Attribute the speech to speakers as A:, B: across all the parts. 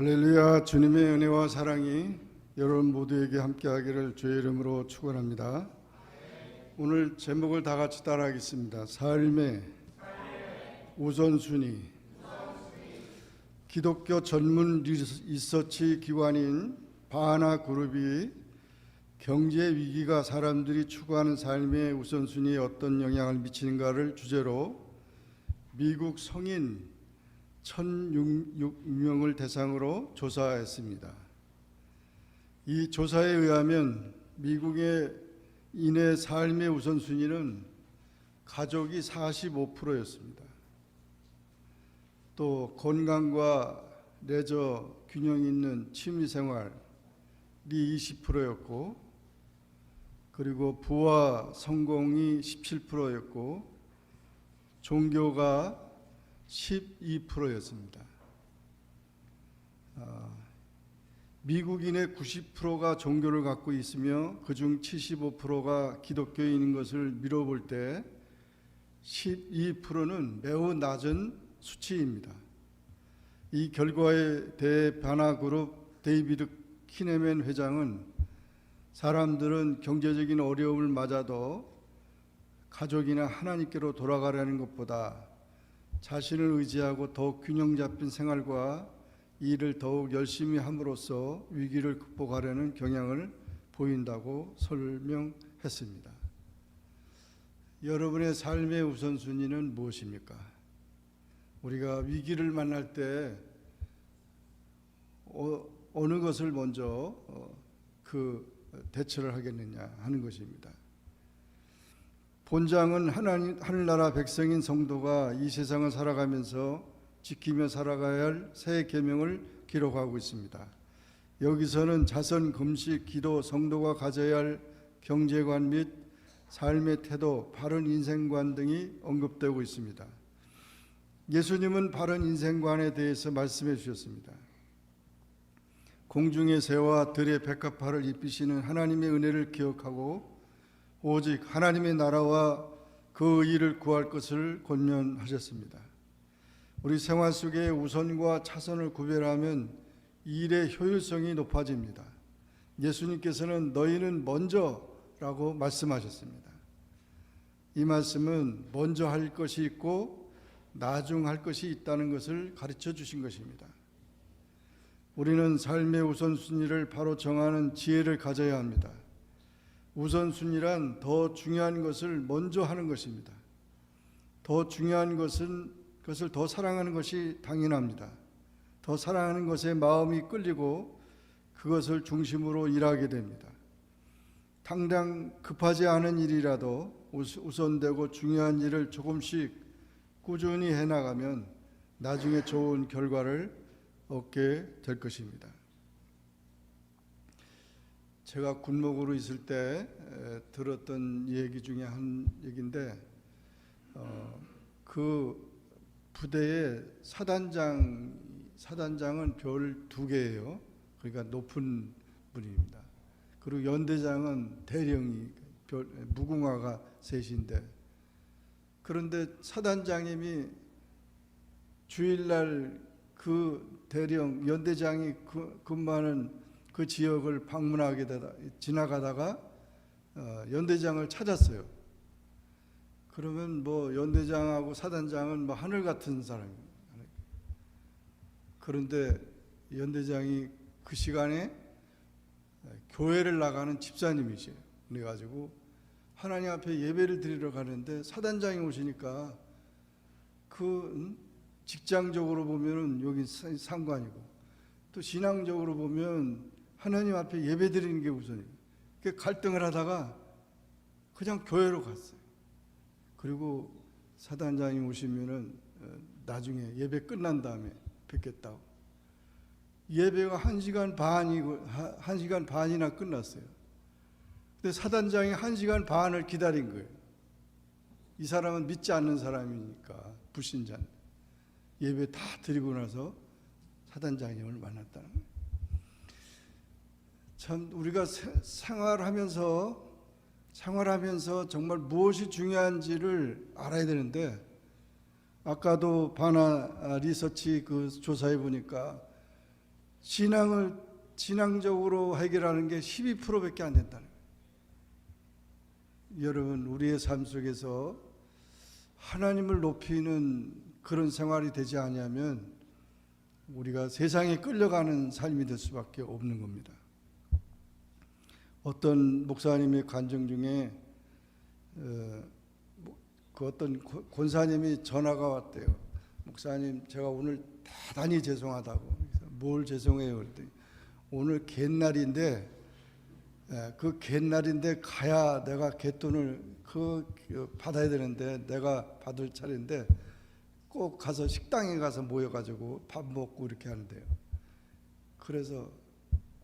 A: 할렐루야. 주님의 은혜와 사랑이 여러분 모두에게 함께하기를 주의 이름으로 축원합니다. 오늘 제목을 다 같이 따라하겠습니다. 삶의 우선순위. 기독교 전문 리서치 기관인 바하나 그룹이 경제 위기가 사람들이 추구하는 삶의 우선순위에 어떤 영향을 미치는가를 주제로 미국 성인 1,006명을 대상으로 조사했습니다. 이 조사에 의하면 미국의 인의 삶의 우선순위는 가족이 45%였습니다. 또 건강과 레저 균형 있는 취미생활이 20%였고, 그리고 부와 성공이 17%였고, 종교가 12%였습니다. 미국인의 90%가 종교를 갖고 있으며 그중 75%가 기독교인인 것을 미뤄볼 때 12%는 매우 낮은 수치입니다. 이 결과에 대해 바나그룹 데이비드 키네맨 회장은 사람들은 경제적인 어려움을 맞아도 가족이나 하나님께로 돌아가려는 것보다 자신을 의지하고 더욱 균형 잡힌 생활과 일을 더욱 열심히 함으로써 위기를 극복하려는 경향을 보인다고 설명했습니다. 여러분의 삶의 우선순위는 무엇입니까? 우리가 위기를 만날 때 어느 것을 먼저 대처를 하겠느냐 하는 것입니다. 본장은 하늘나라 백성인 성도가 이 세상을 살아가면서 지키며 살아가야 할 새 계명을 기록하고 있습니다. 여기서는 자선, 금식, 기도, 성도가 가져야 할 경제관 및 삶의 태도, 바른 인생관 등이 언급되고 있습니다. 예수님은 바른 인생관에 대해서 말씀해 주셨습니다. 공중의 새와 들의 백합화를 입히시는 하나님의 은혜를 기억하고 오직 하나님의 나라와 그 의를 구할 것을 권면하셨습니다. 우리 생활 속에 우선과 차선을 구별하면 일의 효율성이 높아집니다. 예수님께서는 너희는 먼저라고 말씀하셨습니다. 이 말씀은 먼저 할 것이 있고 나중 할 것이 있다는 것을 가르쳐 주신 것입니다. 우리는 삶의 우선순위를 바로 정하는 지혜를 가져야 합니다. 우선순위란 더 중요한 것을 먼저 하는 것입니다. 더 중요한 것을 더 사랑하는 것이 당연합니다. 더 사랑하는 것에 마음이 끌리고 그것을 중심으로 일하게 됩니다. 당장 급하지 않은 일이라도 우선되고 중요한 일을 조금씩 꾸준히 해나가면 나중에 좋은 결과를 얻게 될 것입니다. 제가 군목으로 있을 때 들었던 얘기 중에 한 얘기인데, 그 부대의 사단장은 별 2개예요. 그러니까 높은 분입니다. 그리고 연대장은 대령이 무궁화가 셋인데, 그런데 사단장님이 주일날 그 대령 연대장이 근무하는 그 지역을 방문하게 되다 지나가다가 연대장을 찾았어요. 그러면 연대장하고 사단장은 하늘 같은 사람입니다. 그런데 연대장이 그 시간에 교회를 나가는 집사님이세요. 그래가지고 하나님 앞에 예배를 드리러 가는데 사단장이 오시니까 직장적으로 보면은 여기 상관이고 또 신앙적으로 보면 하나님 앞에 예배 드리는 게 우선이에요. 갈등을 하다가 그냥 교회로 갔어요. 그리고 사단장이 오시면은 나중에 예배 끝난 다음에 뵙겠다고. 예배가 1시간 반이나 끝났어요. 근데 사단장이 1시간 반을 기다린 거예요. 이 사람은 믿지 않는 사람이니까, 불신자인데. 예배 다 드리고 나서 사단장님을 만났다는 거예요. 참 우리가 생활하면서 정말 무엇이 중요한지를 알아야 되는데, 아까도 바나 리서치 그 조사해 보니까 진앙적으로 해결하는 게 12%밖에 안 된다는 거예요. 여러분, 우리의 삶 속에서 하나님을 높이는 그런 생활이 되지 않으면 우리가 세상에 끌려가는 삶이 될 수밖에 없는 겁니다. 어떤 목사님의 간증 중에 그 어떤 권사님이 전화가 왔대요. 목사님, 제가 오늘 대단히 죄송하다고. 그래서 뭘 죄송해요? 그랬더니 오늘 갯날인데 그 갯날인데 가야 내가 갯돈을 받아야 되는데 내가 받을 차례인데 꼭 가서 식당에 가서 모여가지고 밥 먹고 이렇게 하는데요. 그래서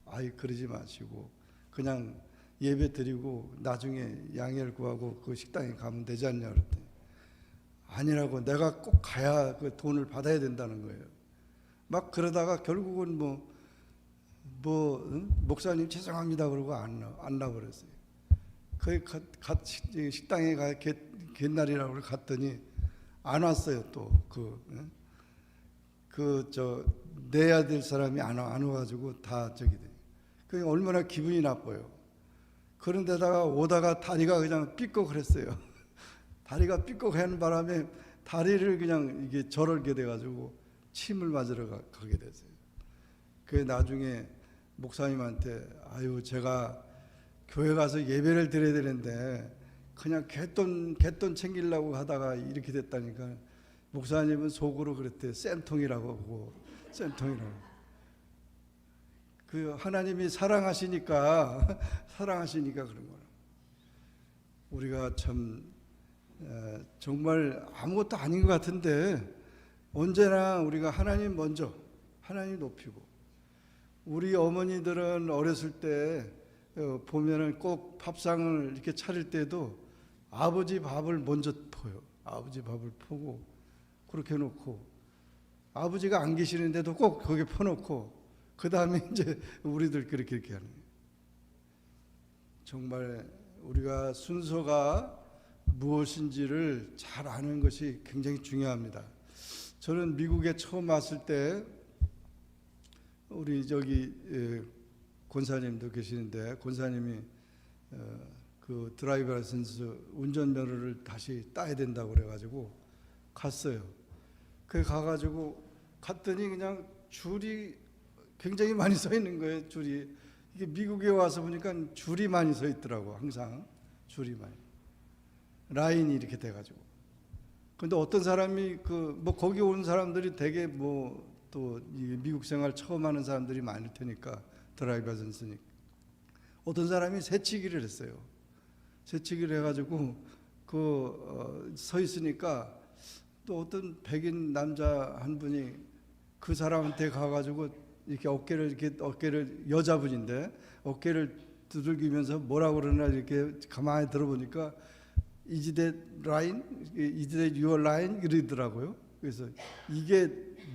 A: 아이 그러지 마시고 그냥 예배 드리고 나중에 양해를 구하고 그 식당에 가면 되지 않냐 그랬더니 아니라고, 내가 꼭 가야 그 돈을 받아야 된다는 거예요. 막 그러다가 결국은 목사님 죄송합니다 그러고 안 나버렸어요. 거기 식당에 가 갯날이라고 갔더니 안 왔어요. 또 내야 될 사람이 안 와가지고 다 저기 돼. 그 얼마나 기분이 나빠요. 그런데다가 오다가 다리가 그냥 삐걱했어요. 다리가 삐걱하는 바람에 다리를 그냥 이게 절을게 돼가지고 침을 맞으러 가게 됐어요. 그 나중에 목사님한테 아유 제가 교회 가서 예배를 드려야 되는데 그냥 갯돈 챙기려고 하다가 이렇게 됐다니까 목사님은 속으로 그랬대. 쌤통이라고 하고 쌤통이라고. 그 하나님이 사랑하시니까 그런 거라. 우리가 참 정말 아무것도 아닌 것 같은데 언제나 우리가 하나님 먼저 하나님 높이고, 우리 어머니들은 어렸을 때 보면은 꼭 밥상을 이렇게 차릴 때도 아버지 밥을 먼저 퍼요. 아버지 밥을 퍼고 그렇게 해놓고 아버지가 안 계시는데도 꼭 거기에 퍼놓고 그 다음에 이제 우리들 그렇게 하는 거예요. 정말 우리가 순서가 무엇인지를 잘 아는 것이 굉장히 중요합니다. 저는 미국에 처음 왔을 때 우리 저기 권사님도 계시는데 권사님이 그 드라이버 라이선스 운전면허를 다시 따야 된다고 그래가지고 갔어요. 그 가가지고 갔더니 그냥 줄이 굉장히 많이 서 있는 거예요. 줄이 이게 미국에 와서 보니까 줄이 많이 서 있더라고. 항상 줄이 많이 라인이 이렇게 돼가지고. 근데 어떤 사람이 거기 온 사람들이 되게 또 미국 생활 처음 하는 사람들이 많을 테니까 드라이버 라이선스니까 어떤 사람이 새치기를 했어요. 새치기를 해가지고 서 있으니까 또 어떤 백인 남자 한 분이 그 사람한테 가가지고 이렇게 어깨를 여자분인데 어깨를 두들기면서 뭐라고 그러나 이렇게 가만히 들어보니까 Is that line? Is that your line? 이러더라고요. 그래서 이게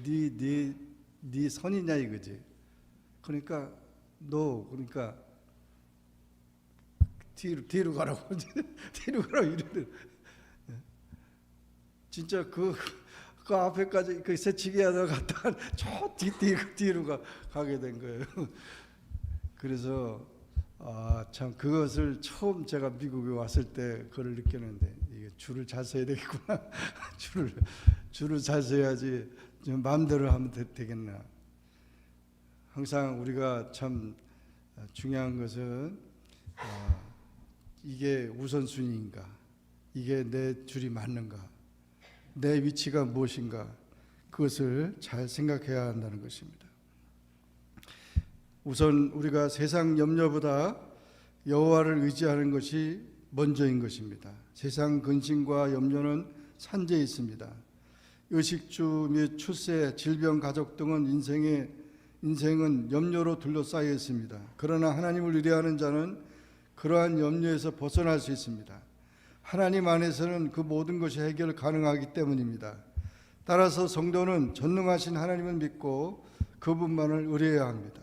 A: 네 선이냐 이거지. 그러니까 그러니까 뒤로 가라고 뒤로 가라고 이러더라고요. 진짜 그 앞에까지 그 새치기 하다가 갔다가 저 뒤로 가게 된 거예요. 그래서 참 그것을 처음 제가 미국에 왔을 때 그걸 느꼈는데 이게 줄을 잘 서야 되겠구나. 줄을 잘 서야지 좀 마음대로 하면 되겠나. 항상 우리가 참 중요한 것은 이게 우선순위인가, 이게 내 줄이 맞는가, 내 위치가 무엇인가, 그것을 잘 생각해야 한다는 것입니다. 우선 우리가 세상 염려보다 여호와를 의지하는 것이 먼저인 것입니다. 세상 근심과 염려는 산재에 있습니다. 의식주 및 출세, 질병, 가족 등은 인생은 염려로 둘러싸여 있습니다. 그러나 하나님을 의뢰하는 자는 그러한 염려에서 벗어날 수 있습니다. 하나님 안에서는 그 모든 것이 해결 가능하기 때문입니다. 따라서 성도는 전능하신 하나님을 믿고 그분만을 의뢰해야 합니다.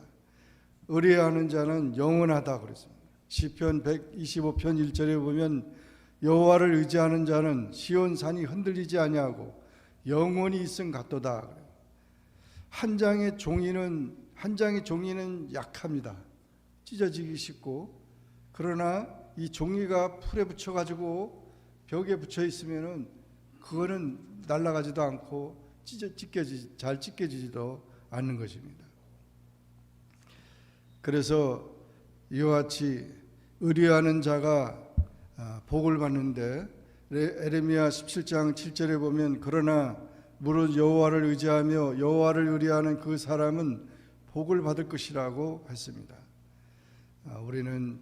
A: 의뢰하는 자는 영원하다 그랬습니다. 시편 125편 1절에 보면 여호와를 의지하는 자는 시온 산이 흔들리지 아니하고 영원히 있음 같도다. 한 장의 종이는 약합니다. 찢어지기 쉽고, 그러나 이 종이가 풀에 붙여 가지고 벽에 붙여 있으면은 그거는 날아가지도 않고 잘 찢겨지지도 않는 것입니다. 그래서 이와 같이 의뢰하는 자가 복을 받는데, 에레미야 17장 7절에 보면 그러나 무릇 여호와를 의지하며 여호와를 의뢰하는 그 사람은 복을 받을 것이라고 했습니다. 우리는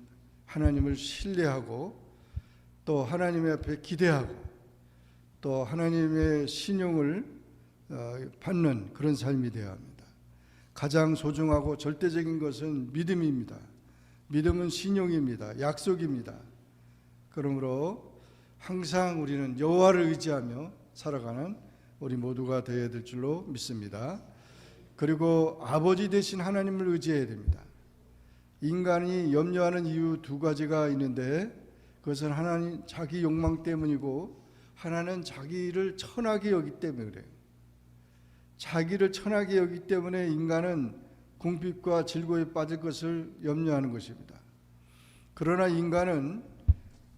A: 하나님을 신뢰하고 또 하나님 앞에 기대하고 또 하나님의 신용을 받는 그런 삶이 되어야 합니다. 가장 소중하고 절대적인 것은 믿음입니다. 믿음은 신용입니다. 약속입니다. 그러므로 항상 우리는 여호와를 의지하며 살아가는 우리 모두가 되어야 될 줄로 믿습니다. 그리고 아버지 되신 하나님을 의지해야 됩니다. 인간이 염려하는 이유 두 가지가 있는데, 그것은 하나는 자기 욕망 때문이고 하나는 자기를 천하게 여기기 때문에 그래요. 자기를 천하게 여기기 때문에 인간은 궁핍과 즐거움에 빠질 것을 염려하는 것입니다. 그러나 인간은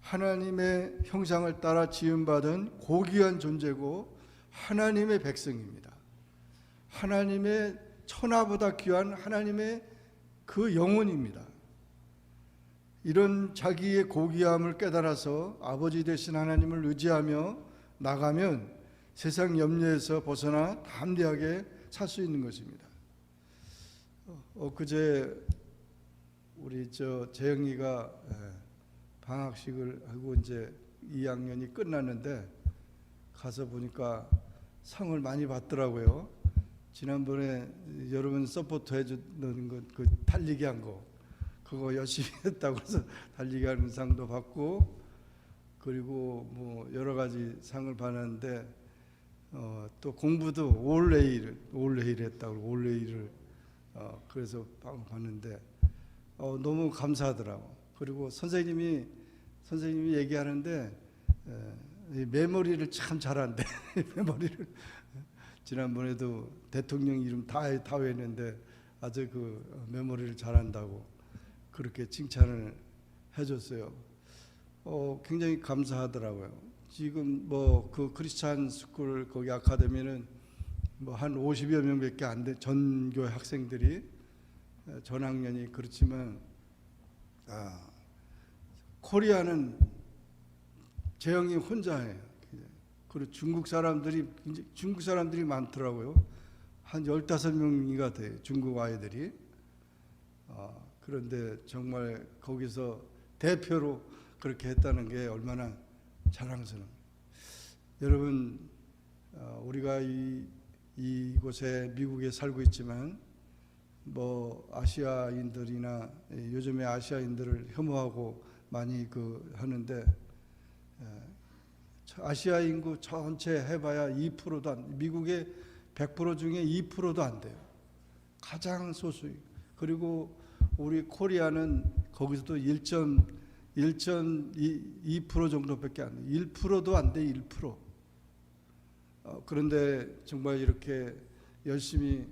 A: 하나님의 형상을 따라 지음받은 고귀한 존재고 하나님의 백성입니다. 하나님의 천하보다 귀한 하나님의 그 영혼입니다. 이런 자기의 고귀함을 깨달아서 아버지 되신 하나님을 의지하며 나가면 세상 염려에서 벗어나 담대하게 살 수 있는 것입니다. 엊그제 우리 재영이가 방학식을 하고 이제 2학년이 끝났는데 가서 보니까 상을 많이 받더라고요. 지난번에 여러분 서포트 해주는 것, 그 달리기 한 거, 그거 열심히 했다고 해서 달리기 하는 상도 받고, 그리고 뭐 여러 가지 상을 받았는데 또 공부도 올레일 했다고, 올레일을 그래서 받는데 너무 감사하더라고. 그리고 선생님이 얘기하는데 메모리를 참 잘한대. 메모리를 지난번에도 대통령 이름 다 외웠는데 아주 그 메모리를 잘한다고 그렇게 칭찬을 해줬어요. 굉장히 감사하더라고요. 지금 뭐 그 크리스찬 스쿨 거기 아카데미는 뭐 한 50여 명밖에 안 돼, 전교 학생들이 전학년이. 그렇지만 코리아는 재영이 혼자예요. 그리고 중국 사람들이 많더라고요. 한 15명이가 돼요, 중국 아이들이. 그런데 정말 거기서 대표로 그렇게 했다는 게 얼마나 자랑스러워요. 여러분, 우리가 이곳에 미국에 살고 있지만 뭐 아시아인들이나 요즘에 아시아인들을 혐오하고 많이 하는데, 아시아 인구 전체 해봐야 2%도 안, 미국의 100% 중에 2%도 안 돼요. 가장 소수. 그리고 우리 코리아는 거기서도 1.2% 정도밖에 안 돼. 1%도 안 돼. 1%. 그런데 정말 이렇게 열심히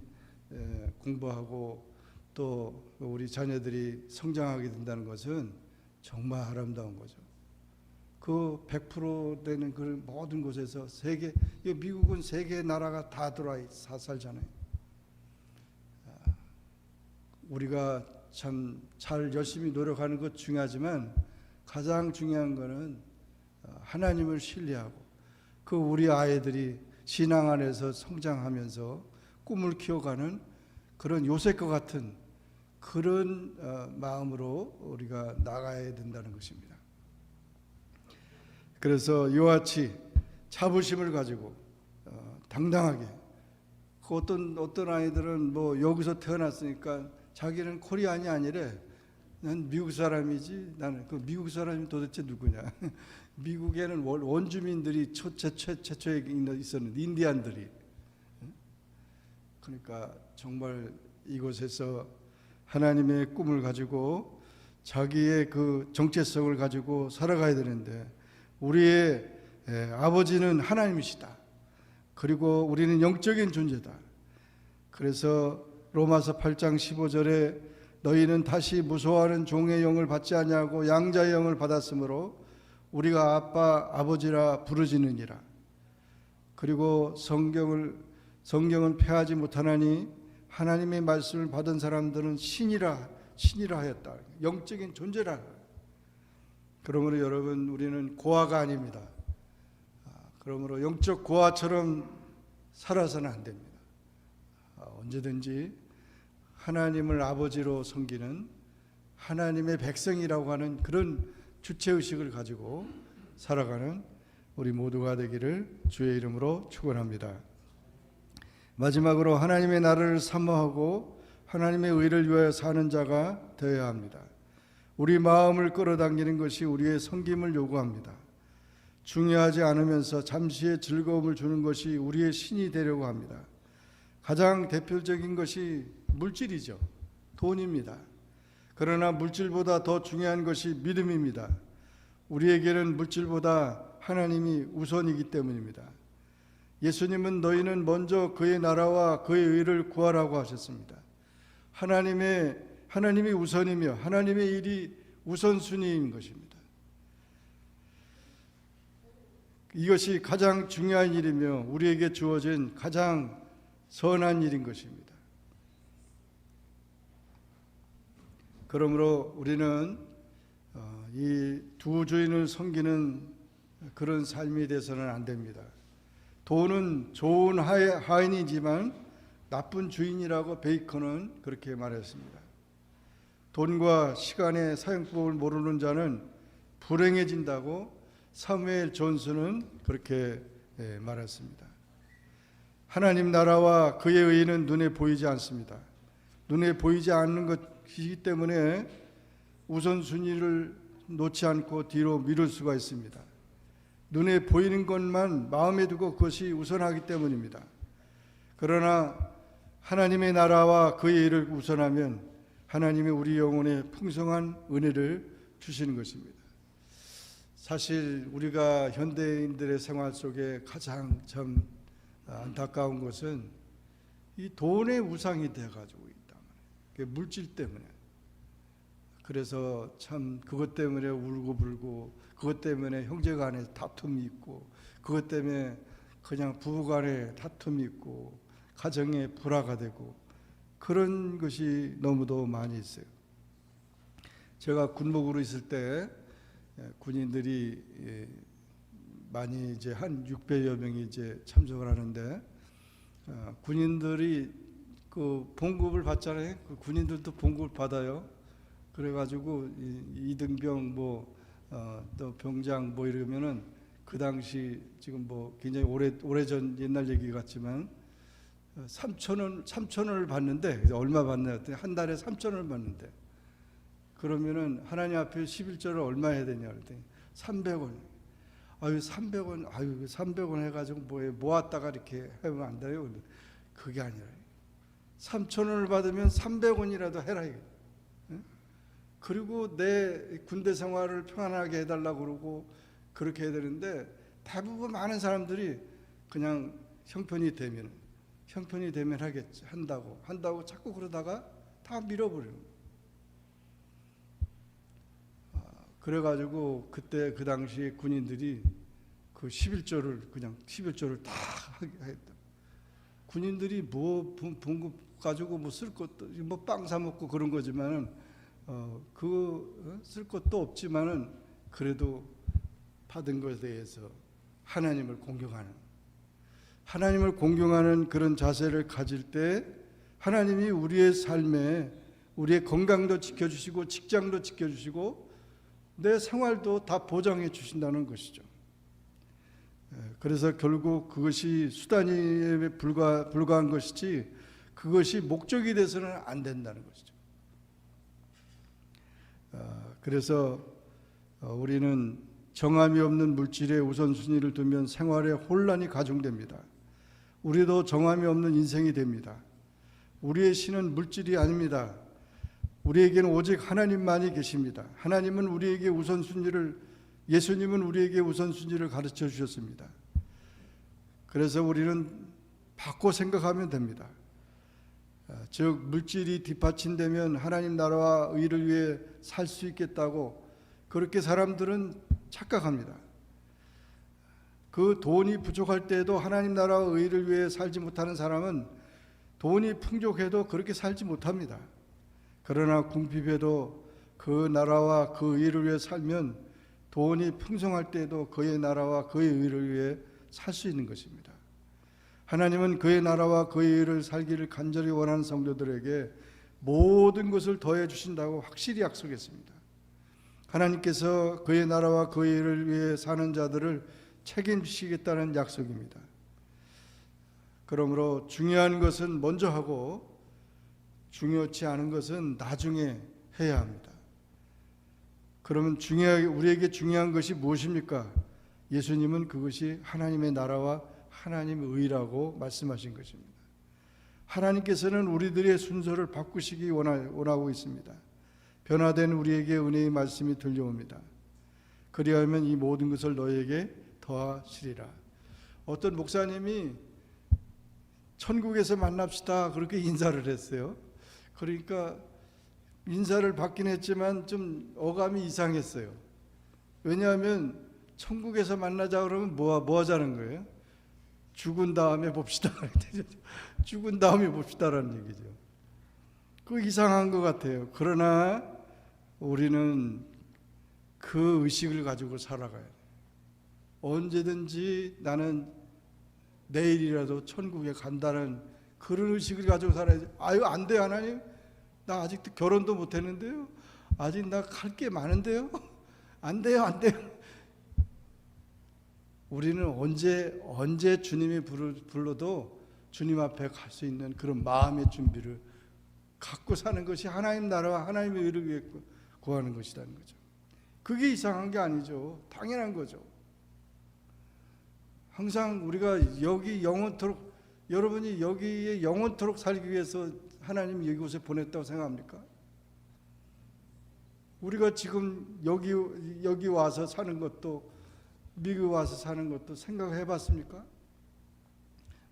A: 공부하고 또 우리 자녀들이 성장하게 된다는 것은 정말 아름다운 거죠. 그 100% 되는 그 모든 곳에서 미국은 세계 나라가 다 들어와 살잖아요. 우리가 참 잘 열심히 노력하는 것 중요하지만 가장 중요한 것은 하나님을 신뢰하고 그 우리 아이들이 신앙 안에서 성장하면서 꿈을 키워가는 그런 요셉과 같은 그런 마음으로 우리가 나가야 된다는 것입니다. 그래서 이와 같이 자부심을 가지고 당당하게, 어떤 아이들은 뭐 여기서 태어났으니까 자기는 코리안이 아니래. 난 미국 사람이지. 나는 그 미국 사람이 도대체 누구냐? 미국에는 원주민들이 최초에 있었는데, 인디안들이. 그러니까 정말 이곳에서 하나님의 꿈을 가지고 자기의 그 정체성을 가지고 살아가야 되는데, 우리의 아버지는 하나님이시다. 그리고 우리는 영적인 존재다. 그래서 로마서 8장 15절에 너희는 다시 무소하는 종의 영을 받지 아니하고 양자의 영을 받았으므로 우리가 아빠 아버지라 부르짖느니라. 그리고 성경은 폐하지 못하나니 하나님의 말씀을 받은 사람들은 신이라 하였다. 영적인 존재라. 그러므로 여러분, 우리는 고아가 아닙니다. 그러므로 영적 고아처럼 살아서는 안 됩니다. 언제든지 하나님을 아버지로 섬기는 하나님의 백성이라고 하는 그런 주체의식을 가지고 살아가는 우리 모두가 되기를 주의 이름으로 축원합니다. 마지막으로 하나님의 나라를 사모하고 하나님의 의를 위하여 사는 자가 되어야 합니다. 우리 마음을 끌어당기는 것이 우리의 섬김을 요구합니다. 중요하지 않으면서 잠시의 즐거움을 주는 것이 우리의 신이 되려고 합니다. 가장 대표적인 것이 물질이죠. 돈입니다. 그러나 물질보다 더 중요한 것이 믿음입니다. 우리에게는 물질보다 하나님이 우선이기 때문입니다. 예수님은 너희는 먼저 그의 나라와 그의 의를 구하라고 하셨습니다. 하나님이 우선이며 하나님의 일이 우선순위인 것입니다. 이것이 가장 중요한 일이며 우리에게 주어진 가장 선한 일인 것입니다. 그러므로 우리는 이 두 주인을 섬기는 그런 삶이 돼서는 안 됩니다. 돈은 좋은 하인이지만 나쁜 주인이라고 베이컨은 그렇게 말했습니다. 돈과 시간의 사용법을 모르는 자는 불행해진다고 사무엘 존스는 그렇게 말했습니다. 하나님 나라와 그의 의는 눈에 보이지 않습니다. 눈에 보이지 않는 것이기 때문에 우선순위를 놓지 않고 뒤로 미룰 수가 있습니다. 눈에 보이는 것만 마음에 두고 그것이 우선하기 때문입니다. 그러나 하나님의 나라와 그의 일을 우선하면 하나님이 우리 영혼에 풍성한 은혜를 주시는 것입니다. 사실 우리가 현대인들의 생활 속에 가장 참 안타까운 것은 이 돈의 우상이 되어가지고 있다. 물질 때문에. 그래서 참 그것 때문에 울고불고, 그것 때문에 형제간에 다툼이 있고, 그것 때문에 그냥 부부간에 다툼이 있고, 가정에 불화가 되고, 그런 것이 너무도 많이 있어요. 제가 군복으로 있을 때 군인들이 많이 이제 한 600여 명이 이제 참석을 하는데, 군인들이 그 봉급을 받잖아요. 그 군인들도 봉급을 받아요. 그래가지고 이등병 또 병장 이러면은 그 당시 지금 굉장히 오래전 옛날 얘기 같지만 3,000원을 받는데, 얼마 받나 했더니 한 달에 3,000원을 받는데, 그러면은 하나님 앞에 11조를 얼마 해야 되냐 그랬더니 300원. 300원 해가지고 모았다가 이렇게 하면 안 돼요. 그게 아니라 3,000원을 받으면 300원이라도 해라. 그리고 내 군대 생활을 평안하게 해달라고 그러고 그렇게 해야 되는데, 대부분 많은 사람들이 그냥 형편이 되면 한다고 자꾸 그러다가 다 밀어버려요. 그래가지고 그때 그 당시 군인들이 그 11조를 다 했다. 군인들이 봉급 가지고 쓸 것도 빵 사 먹고 그런 거지만은 쓸 것도 없지만은 그래도 받은 것에 대해서 하나님을 공경하는 그런 자세를 가질 때 하나님이 우리의 삶에 우리의 건강도 지켜주시고 직장도 지켜주시고 내 생활도 다 보장해 주신다는 것이죠. 그래서 결국 그것이 수단에 불과한 것이지 그것이 목적이 돼서는 안 된다는 것이죠. 그래서 우리는 정함이 없는 물질에 우선순위를 두면 생활에 혼란이 가중됩니다. 우리도 정함이 없는 인생이 됩니다. 우리의 신은 물질이 아닙니다. 우리에게는 오직 하나님만이 계십니다. 하나님은 우리에게 예수님은 우리에게 우선순위를 가르쳐 주셨습니다. 그래서 우리는 바꿔 생각하면 됩니다. 즉 물질이 뒷받침되면 하나님 나라와 의를 위해 살 수 있겠다고 그렇게 사람들은 착각합니다. 그 돈이 부족할 때에도 하나님 나라와 의를 위해 살지 못하는 사람은 돈이 풍족해도 그렇게 살지 못합니다. 그러나 궁핍해도 그 나라와 그 의를 위해 살면 돈이 풍성할 때에도 그의 나라와 그의 의를 위해 살 수 있는 것입니다. 하나님은 그의 나라와 그의 의를 살기를 간절히 원하는 성도들에게 모든 것을 더해 주신다고 확실히 약속했습니다. 하나님께서 그의 나라와 그의 의를 위해 사는 자들을 책임지시겠다는 약속입니다. 그러므로 중요한 것은 먼저 하고 중요치 않은 것은 나중에 해야 합니다. 그러면 우리에게 중요한 것이 무엇입니까? 예수님은 그것이 하나님의 나라와 하나님의 의라고 말씀하신 것입니다. 하나님께서는 우리들의 순서를 바꾸시기 원하고 있습니다. 변화된 우리에게 은혜의 말씀이 들려옵니다. 그리하면 이 모든 것을 너에게 더하시리라. 어떤 목사님이 천국에서 만납시다 그렇게 인사를 했어요. 그러니까 인사를 받긴 했지만 좀 어감이 이상했어요. 왜냐하면 천국에서 만나자 그러면 뭐 하자는 거예요? 죽은 다음에 봅시다. 죽은 다음에 봅시다라는 얘기죠. 그 이상한 것 같아요. 그러나 우리는 그 의식을 가지고 살아가야 돼요. 언제든지 나는 내일이라도 천국에 간다는 그런 의식을 가지고 살아야지. 아유 안 돼요 하나님, 나 아직도 결혼도 못 했는데요, 아직 나 갈 게 많은데요, 안 돼요 안 돼요. 우리는 언제 주님이 불러도 주님 앞에 갈 수 있는 그런 마음의 준비를 갖고 사는 것이 하나님 나라와 하나님의 의를 위해 구하는 것이라는 거죠. 그게 이상한 게 아니죠. 당연한 거죠. 항상 우리가 여기 영원토록, 여러분이 여기에 영원토록 살기 위해서 하나님이 이곳에 보냈다고 생각합니까? 우리가 지금 여기 와서 사는 것도, 미국 와서 사는 것도 생각해 봤습니까?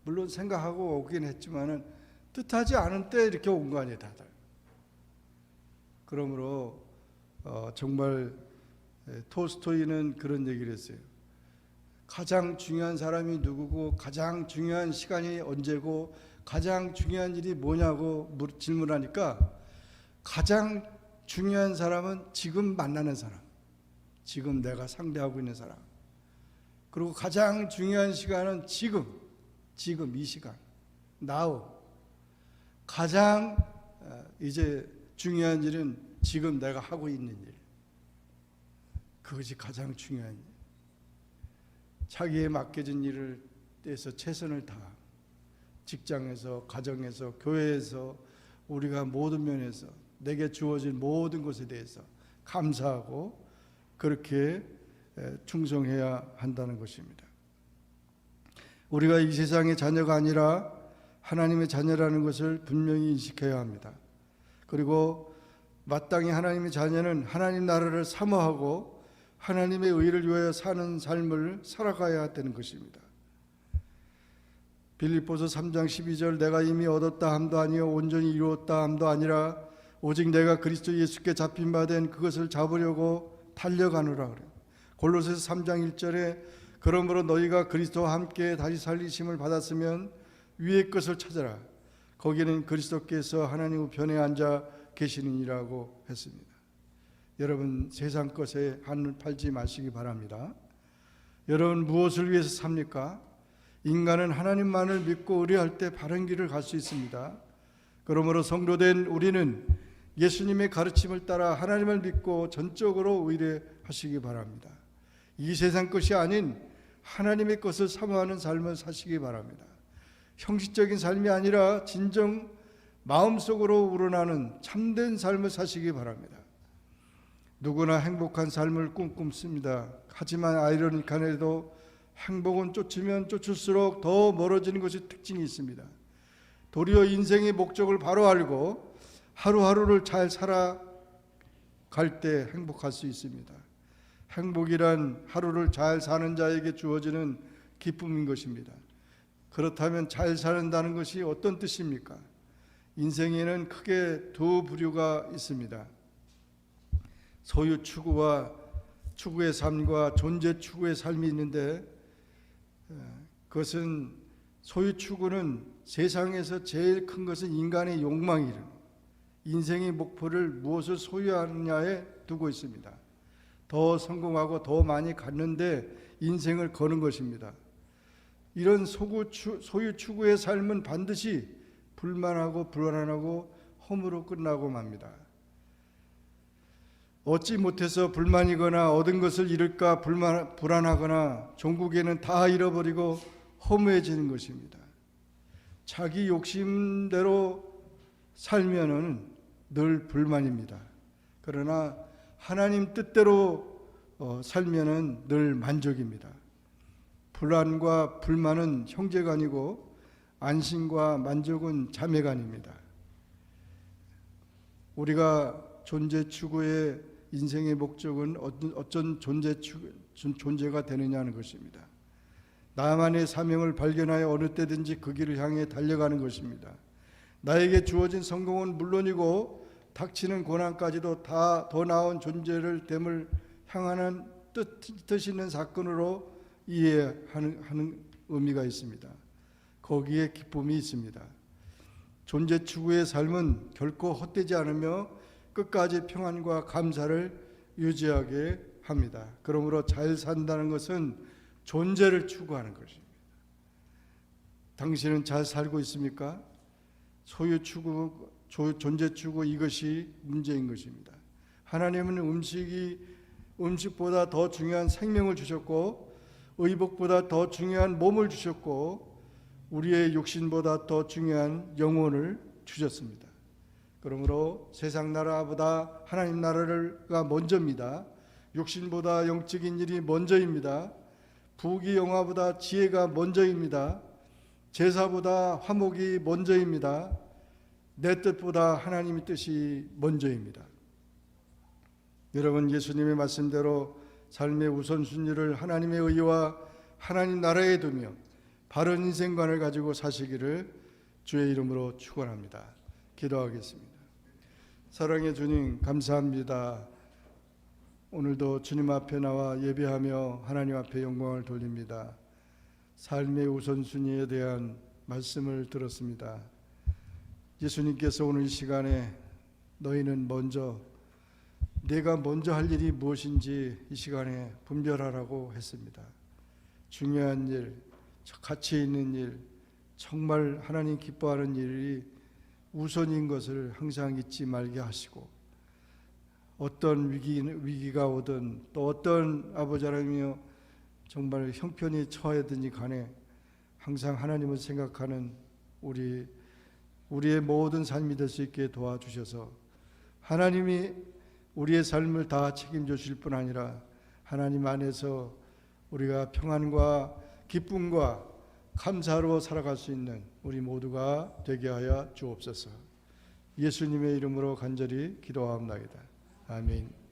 A: 물론 생각하고 오긴 했지만은 뜻하지 않은 때 이렇게 온 거 아니에요 다들. 그러므로 정말 톨스토이는 그런 얘기를 했어요. 가장 중요한 사람이 누구고 가장 중요한 시간이 언제고 가장 중요한 일이 뭐냐고 질문하니까 가장 중요한 사람은 지금 만나는 사람, 지금 내가 상대하고 있는 사람, 그리고 가장 중요한 시간은 지금 이 시간, now. 가장 이제 중요한 일은 지금 내가 하고 있는 일, 그것이 가장 중요한 일. 자기에 맡겨진 일을 위해서 최선을 다하, 직장에서, 가정에서, 교회에서, 우리가 모든 면에서 내게 주어진 모든 것에 대해서 감사하고 그렇게 충성해야 한다는 것입니다. 우리가 이 세상의 자녀가 아니라 하나님의 자녀라는 것을 분명히 인식해야 합니다. 그리고 마땅히 하나님의 자녀는 하나님 나라를 사모하고 하나님의 의를 위하여 사는 삶을 살아가야 되는 것입니다. 빌립보서 3장 12절, 내가 이미 얻었다 함도 아니요 온전히 이루었다 함도 아니라 오직 내가 그리스도 예수께 잡힌 바 된 그것을 잡으려고 달려가노라 그래요. 골로새서 3장 1절에 그러므로 너희가 그리스도와 함께 다시 살리심을 받았으면 위의 것을 찾아라. 거기는 그리스도께서 하나님 우편에 앉아 계시느니라고 했습니다. 여러분 세상 것에 한을 팔지 마시기 바랍니다. 여러분 무엇을 위해서 삽니까? 인간은 하나님만을 믿고 의뢰할 때 바른 길을 갈 수 있습니다. 그러므로 성도된 우리는 예수님의 가르침을 따라 하나님을 믿고 전적으로 의뢰하시기 바랍니다. 이 세상 것이 아닌 하나님의 것을 사모하는 삶을 사시기 바랍니다. 형식적인 삶이 아니라 진정 마음속으로 우러나는 참된 삶을 사시기 바랍니다. 누구나 행복한 삶을 꿈꿉니다. 하지만 아이러니하게도 행복은 쫓으면 쫓을수록 더 멀어지는 것이 특징이 있습니다. 도리어 인생의 목적을 바로 알고 하루하루를 잘 살아갈 때 행복할 수 있습니다. 행복이란 하루를 잘 사는 자에게 주어지는 기쁨인 것입니다. 그렇다면 잘 사는다는 것이 어떤 뜻입니까? 인생에는 크게 두 부류가 있습니다. 소유 추구와 추구의 삶과 존재 추구의 삶이 있는데, 그것은 소유 추구는 세상에서 제일 큰 것은 인간의 욕망이라 인생의 목표를 무엇을 소유하느냐에 두고 있습니다. 더 성공하고 더 많이 갖는데 인생을 거는 것입니다. 이런 소유 추구의 삶은 반드시 불만하고 불안하고 허무로 끝나고 맙니다. 얻지 못해서 불만이거나 얻은 것을 잃을까 불안하거나 종국에는 다 잃어버리고 허무해지는 것입니다. 자기 욕심대로 살면은 늘 불만입니다. 그러나 하나님 뜻대로 살면은 늘 만족입니다. 불안과 불만은 형제간이고 안심과 만족은 자매간입니다. 우리가 존재 추구의 인생의 목적은 어떤 존재가 되느냐는 것입니다. 나만의 사명을 발견하여 어느 때든지 그 길을 향해 달려가는 것입니다. 나에게 주어진 성공은 물론이고 닥치는 고난까지도 다 더 나은 존재를 됨을 향하는 뜻 있는 사건으로 이해하는 의미가 있습니다. 거기에 기쁨이 있습니다. 존재 추구의 삶은 결코 헛되지 않으며 끝까지 평안과 감사를 유지하게 합니다. 그러므로 잘 산다는 것은 존재를 추구하는 것입니다. 당신은 잘 살고 있습니까? 소유 추구, 존재 추구, 이것이 문제인 것입니다. 하나님은 음식보다 더 중요한 생명을 주셨고, 의복보다 더 중요한 몸을 주셨고, 우리의 육신보다 더 중요한 영혼을 주셨습니다. 그러므로 세상 나라보다 하나님 나라가 먼저입니다. 육신보다 영적인 일이 먼저입니다. 부귀 영화보다 지혜가 먼저입니다. 제사보다 화목이 먼저입니다. 내 뜻보다 하나님의 뜻이 먼저입니다. 여러분, 예수님의 말씀대로 삶의 우선순위를 하나님의 의와 하나님 나라에 두며 바른 인생관을 가지고 사시기를 주의 이름으로 축원합니다. 기도하겠습니다. 사랑의 주님, 감사합니다. 오늘도 주님 앞에 나와 예배하며 하나님 앞에 영광을 돌립니다. 삶의 우선순위에 대한 말씀을 들었습니다. 예수님께서 오늘 이 시간에 너희는 먼저, 내가 먼저 할 일이 무엇인지 이 시간에 분별하라고 했습니다. 중요한 일, 가치 있는 일, 정말 하나님 기뻐하는 일이 우선인 것을 항상 잊지 말게 하시고, 어떤 위기가 오든 또 어떤 아버지 하나님이여 정말 형편이 처하든지 간에 항상 하나님을 생각하는 우리의 모든 삶이 될 수 있게 도와주셔서, 하나님이 우리의 삶을 다 책임져 주실 뿐 아니라 하나님 안에서 우리가 평안과 기쁨과 감사로 살아갈 수 있는 우리 모두가 되게 하여 주옵소서. 예수님의 이름으로 간절히 기도하옵나이다. 아멘.